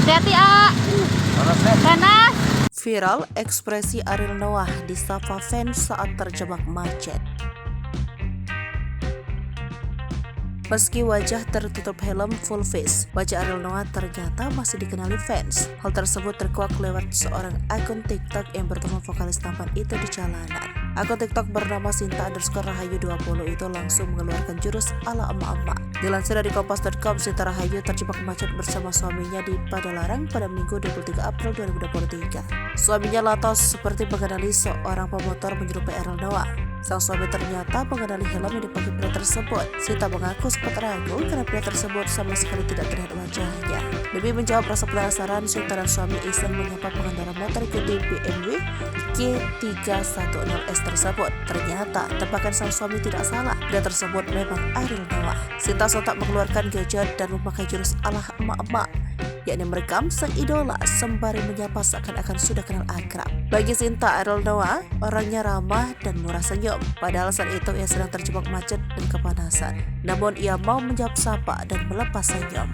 Hati-hati, A. Panas. Viral ekspresi Ariel Noah disapa fans saat terjebak macet. Meski wajah tertutup helm full face, wajah Ariel Noah ternyata masih dikenali fans. Hal tersebut terkuak lewat seorang akun TikTok yang bertemu vokalis tampan itu di jalanan. Akun TikTok bernama Sinta_Rahayu20 itu langsung mengeluarkan jurus ala emak-emak. Dilansir dari kompas.com, Sinta Rahayu terjebak macet bersama suaminya di Padalarang pada Minggu 23 April 2023. Suaminya lantas seperti mengenali seorang pemotor menyerupai Ariel Noah. Sang suami ternyata mengenali helm yang dipakai pria tersebut. Sinta mengaku sempat ragu karena pria tersebut sama sekali tidak terlihat wajahnya. Demi menjawab rasa penasaran, Sinta dan suami iseng menyapa pengendara motor gede BMW G310S tersebut. Ternyata tebakan sang suami tidak salah, pria tersebut memang Ariel Noah. Sinta sontak mengeluarkan gadget dan memakai jurus ala emak-emak, yakni merekam sang idola sembari menyapa seakan-akan sudah kenal akrab. Bagi Sinta, Ariel Noah orangnya ramah dan murah senyum. Padahal saat itu ia sedang terjebak macet dan kepanasan. Namun ia mau menjawab sapa dan melepas senyum.